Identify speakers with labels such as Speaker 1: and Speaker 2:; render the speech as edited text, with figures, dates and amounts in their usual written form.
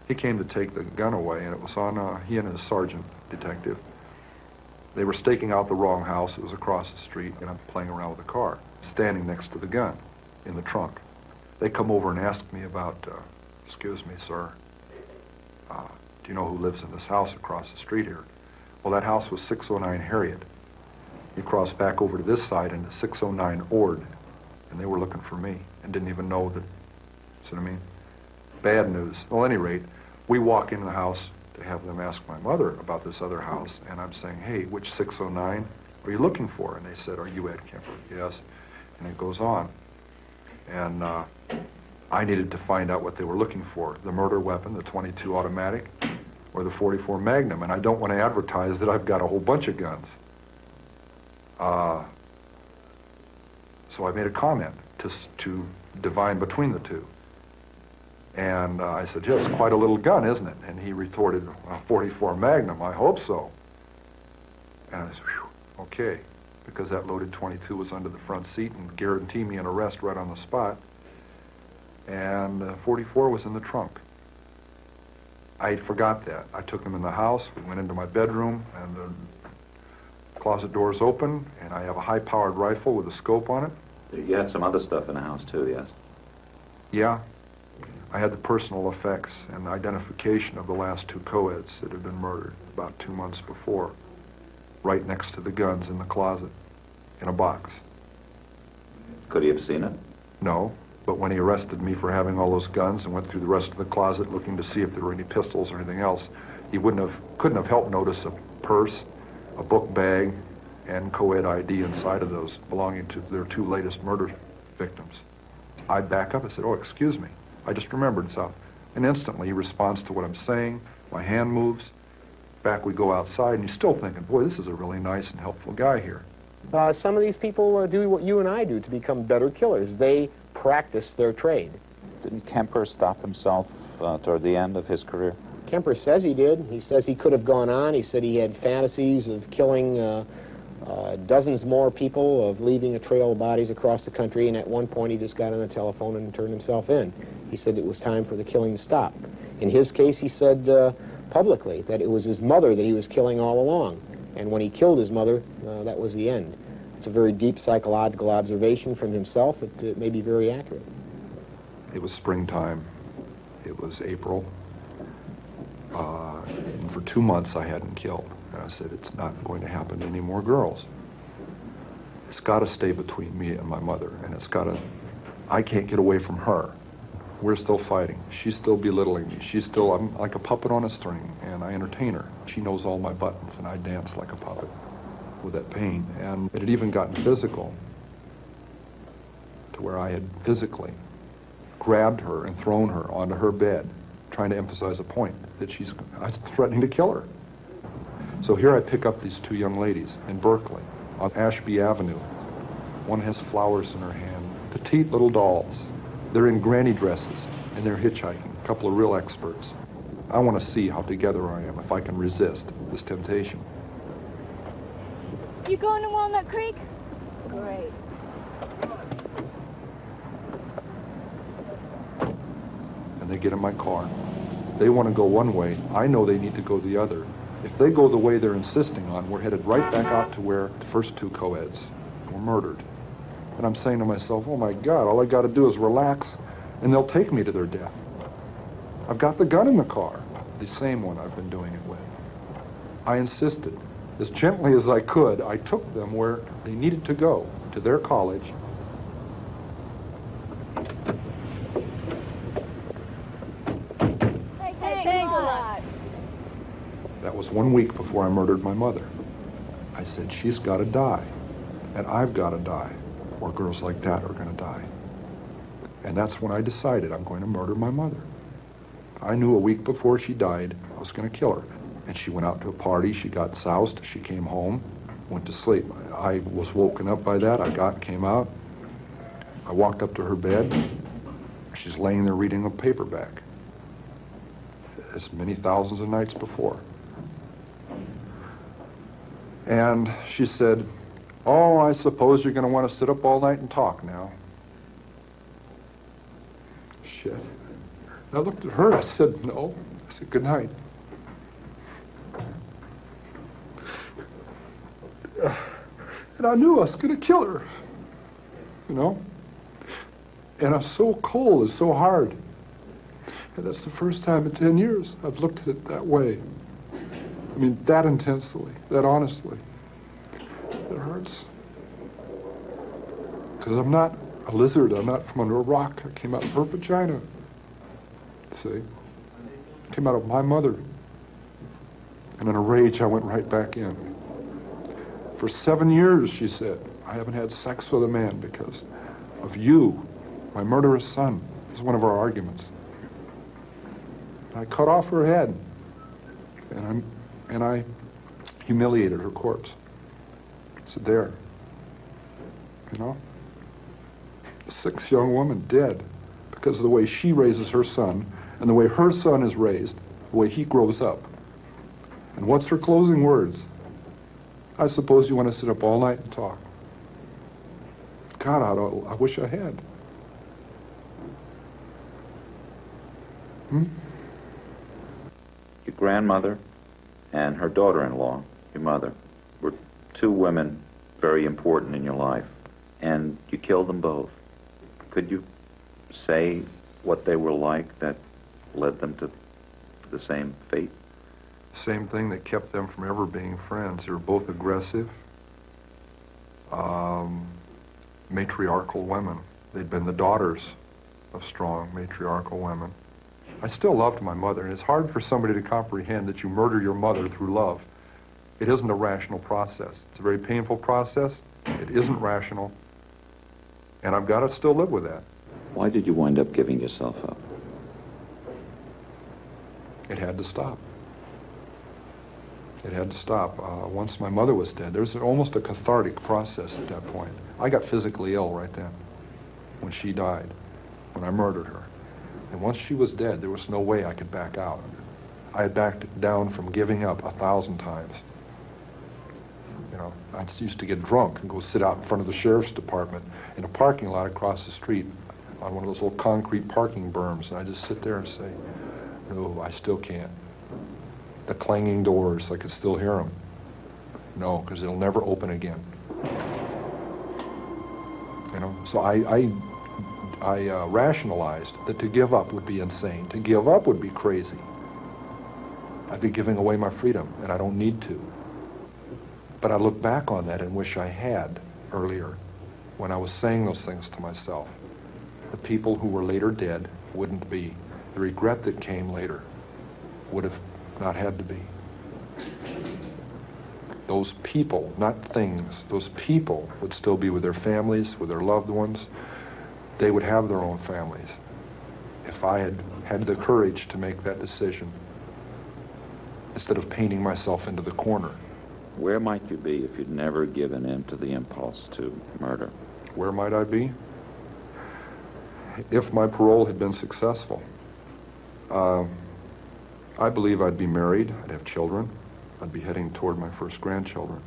Speaker 1: He came to take the gun away, and it was on he and his sergeant detective. They were staking out the wrong house. It was across the street, and I'm playing around with the car, standing next to the gun in the trunk. They come over and ask me about, excuse me, sir, do you know who lives in this house across the street here? Well, that house was 609 Harriet. You cross back over to this side into 609 Ord, and they were looking for me and didn't even know that, see what I mean? Bad news. Well, at any rate, we walk into the house to have them ask my mother about this other house, and I'm saying, hey, which 609 are you looking for? And they said, are you Ed Kemper? Yes. And it goes on. And I needed to find out what they were looking for, the murder weapon, the .22 automatic, or the .44 Magnum, and I don't want to advertise that I've got a whole bunch of guns. So I made a comment to divine between the two. And I said, yes, quite a little gun, isn't it? And he retorted, a .44 Magnum, I hope so. And I said, whew, okay, because that loaded .22 was under the front seat and guaranteed me an arrest right on the spot. And .44 was in the trunk. I forgot that. I took them in the house. We went into my bedroom, and the closet door's open, and I have a high-powered rifle with a scope on it.
Speaker 2: You had some other stuff in the house, too, yes?
Speaker 1: Yeah. I had the personal effects and identification of the last two co-eds that had been murdered about 2 months before, right next to the guns in the closet, in a box.
Speaker 2: Could he have seen it?
Speaker 1: No, but when he arrested me for having all those guns and went through the rest of the closet looking to see if there were any pistols or anything else, he couldn't have helped notice a purse, a book bag, and co-ed ID inside of those belonging to their two latest murder victims. I back up and said, oh, excuse me. I just remembered stuff. And instantly he responds to what I'm saying. My hand moves. Back we go outside, and he's still thinking, boy, this is a really nice and helpful guy here.
Speaker 3: Some of these people do what you and I do to become better killers. They practice their trade.
Speaker 2: Didn't Kemper stop himself toward the end of his career?
Speaker 3: Kemper says he did. He says he could have gone on. He said he had fantasies of killing dozens more people, of leaving a trail of bodies across the country, and at one point he just got on the telephone and turned himself in. He said it was time for the killing to stop. In his case, he said publicly that it was his mother that he was killing all along, and when he killed his mother, that was the end. It's a very deep psychological observation from himself. It may be very accurate.
Speaker 1: It was springtime. It was April. And for 2 months I hadn't killed. And I said, it's not going to happen to any more girls. It's got to stay between me and my mother, and it's got to, I can't get away from her. We're still fighting. She's still belittling me. I'm like a puppet on a string, and I entertain her. She knows all my buttons, and I dance like a puppet with that pain. And it had even gotten physical, to where I had physically grabbed her and thrown her onto her bed, trying to emphasize a point that I was threatening to kill her. So here I pick up these two young ladies in Berkeley on Ashby Avenue. One has flowers in her hand, petite little dolls. They're in granny dresses, and they're hitchhiking, a couple of real experts. I want to see how together I am, if I can resist this temptation.
Speaker 4: You going to Walnut Creek? Great.
Speaker 1: And they get in my car. They want to go one way. I know they need to go the other. If they go the way they're insisting on, we're headed right back out to where the first two co-eds were murdered. And I'm saying to myself, oh my God, all I got to do is relax, and they'll take me to their death. I've got the gun in the car, the same one I've been doing it with. I insisted. As gently as I could, I took them where they needed to go, to their college.
Speaker 4: Thanks a lot.
Speaker 1: That was 1 week before I murdered my mother. I said, she's got to die, and I've got to die, or girls like that are going to die. And that's when I decided I'm going to murder my mother. I knew a week before she died, I was going to kill her. And she went out to a party, she got soused, she came home, went to sleep. I was woken up by that, came out. I walked up to her bed. She's laying there reading a paperback, as many thousands of nights before. And she said, oh, I suppose you're going to want to sit up all night and talk now. Shit. I looked at her, I said, no, said, good night. And I knew I was going to kill her, you know? And it's so cold, it's so hard. And that's the first time in 10 years I've looked at it that way. I mean, that intensely, that honestly. It hurts. Because I'm not a lizard, I'm not from under a rock. I came out of her vagina. See? I came out of my mother. And in a rage, I went right back in. For 7 years, she said, I haven't had sex with a man because of you, my murderous son. This is one of our arguments. I cut off her head, and I humiliated her corpse. I said, there, you know? A 6 young woman dead because of the way she raises her son and the way her son is raised, the way he grows up. And what's her closing words? I suppose you want to sit up all night and talk. God, I wish I had.
Speaker 2: Your grandmother and her daughter-in-law, your mother, were 2 women very important in your life, and you killed them both. Could you say what they were like that led them to the same fate?
Speaker 1: Same thing that kept them from ever being friends. They were both aggressive, matriarchal women. They'd been the daughters of strong matriarchal women. I still loved my mother, and it's hard for somebody to comprehend that you murder your mother through love. It isn't a rational process. It's a very painful process. It isn't rational, and I've got to still live with that.
Speaker 2: Why did you wind up giving yourself up?
Speaker 1: It had to stop. It had to stop. Once my mother was dead, there was almost a cathartic process at that point. I got physically ill right then, when she died, when I murdered her. And once she was dead, there was no way I could back out. I had backed down from giving up 1,000 times. You know, I used to get drunk and go sit out in front of the sheriff's department in a parking lot across the street on one of those little concrete parking berms, and I just sit there and say, no, I still can't. The clanging doors, I could still hear them. No, because it'll never open again. You know, so I rationalized that to give up would be insane. To give up would be crazy. I'd be giving away my freedom, and I don't need to. But I look back on that and wish I had earlier, when I was saying those things to myself. The people who were later dead wouldn't be. The regret that came later would have not had to be. Those people, not things, those people would still be with their families, with their loved ones. They would have their own families if I had had the courage to make that decision instead of painting myself into the corner.
Speaker 2: Where might you be if you'd never given in to the impulse to murder?
Speaker 1: Where might I be? If my parole had been successful, I believe I'd be married, I'd have children, I'd be heading toward my first grandchildren.